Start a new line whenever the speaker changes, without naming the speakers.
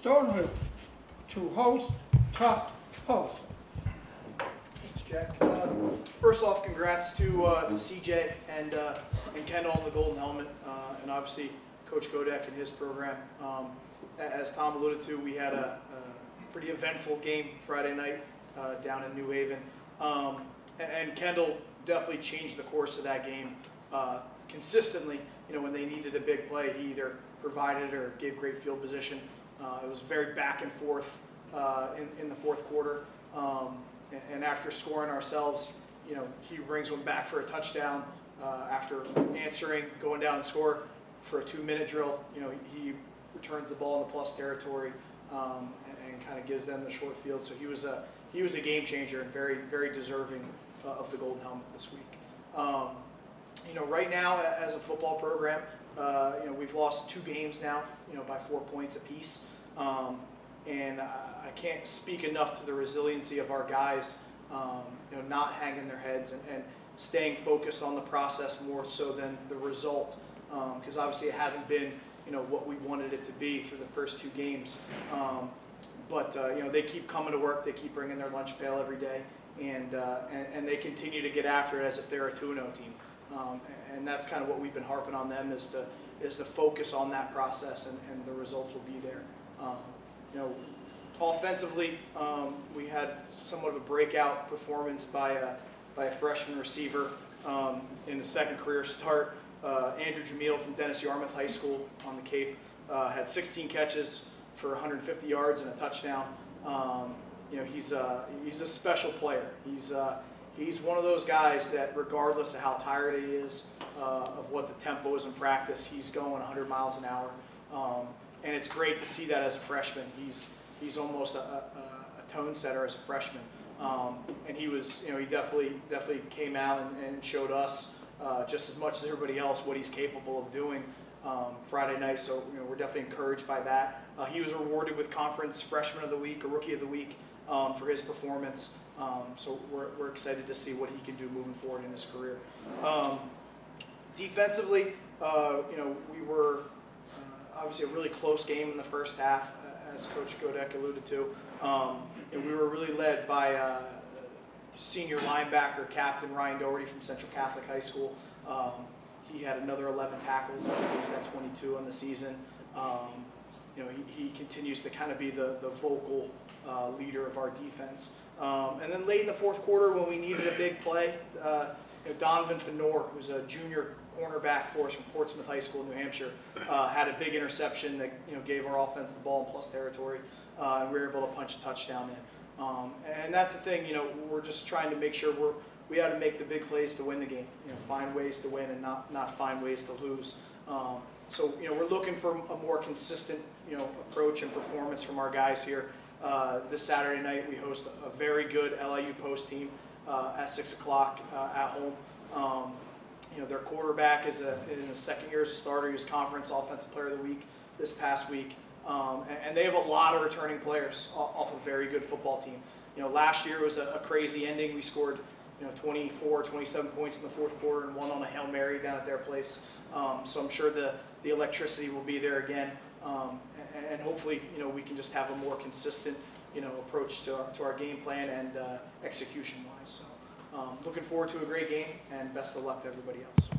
Stonehill to host Tough Post.
Thanks, Jack. First off, congrats to CJ and Kendall on the Golden Helmet, and obviously Coach Godek and his program. As Tom alluded to, we had a pretty eventful game Friday night down in New Haven, and Kendall definitely changed the course of that game consistently. You know, when they needed a big play, he either provided or gave great field position. It was very back and forth in the fourth quarter. And after scoring ourselves, you know, he brings one back for a touchdown after answering, going down and score for a 2-minute drill. You know, he returns the ball in the plus territory and kind of gives them the short field. So he was a game changer and very deserving of the Golden Helmet this week. You know, right now as a football program, you know, we've lost 2 games now, you know, by 4 points apiece. And I can't speak enough to the resiliency of our guys, you know, not hanging their heads and staying focused on the process more so than the result, because obviously it hasn't been, you know, what we wanted it to be through the first 2 games. But you know, they keep coming to work, they keep bringing their lunch pail every day, and they continue to get after it as if they're a 2-0 team. And that's kind of what we've been harping on them, is to focus on that process, and the results will be there. You know, offensively, we had somewhat of a breakout performance by a freshman receiver in his second career start. Andrew Jamil from Dennis Yarmouth High School on the Cape had 16 catches for 150 yards and a touchdown. You know, he's a special player. He's one of those guys that, regardless of how tired he is of what the tempo is in practice, he's going 100 miles an hour. And it's great to see that as a freshman. He's almost a tone setter as a freshman. And he was, you know, he definitely came out and showed us just as much as everybody else what he's capable of doing Friday night. So, you know, we're definitely encouraged by that. He was rewarded with Conference Freshman of the Week or Rookie of the Week for his performance. So we're excited to see what he can do moving forward in his career. Defensively, you know, we were obviously a really close game in the first half, as Coach Godek alluded to. And we were really led by senior linebacker captain Ryan Doherty from Central Catholic High School. He had another 11 tackles. He's got 22 on the season. You know, he continues to kind of be the vocal leader of our defense. And then late in the fourth quarter, when we needed a big play, you know, Donovan Fenor, who's a junior cornerback for us from Portsmouth High School in New Hampshire, had a big interception that, you know, gave our offense the ball in plus territory, and we were able to punch a touchdown in. And that's the thing, you know, we're just trying to make sure we had to make the big plays to win the game. You know, find ways to win and not find ways to lose. So, you know, we're looking for a more consistent, you know, approach and performance from our guys here. This Saturday night we host a very good LIU Post team at 6 o'clock at home. You know, their quarterback is in his second year as a starter. He was Conference Offensive Player of the Week this past week. And they have a lot of returning players off a very good football team. You know, last year was a crazy ending. We scored, you know, 24, 27 points in the fourth quarter and one on a Hail Mary down at their place. So I'm sure the electricity will be there again. And hopefully, you know, we can just have a more consistent, you know, approach to our game plan and execution-wise. So looking forward to a great game, and best of luck to everybody else.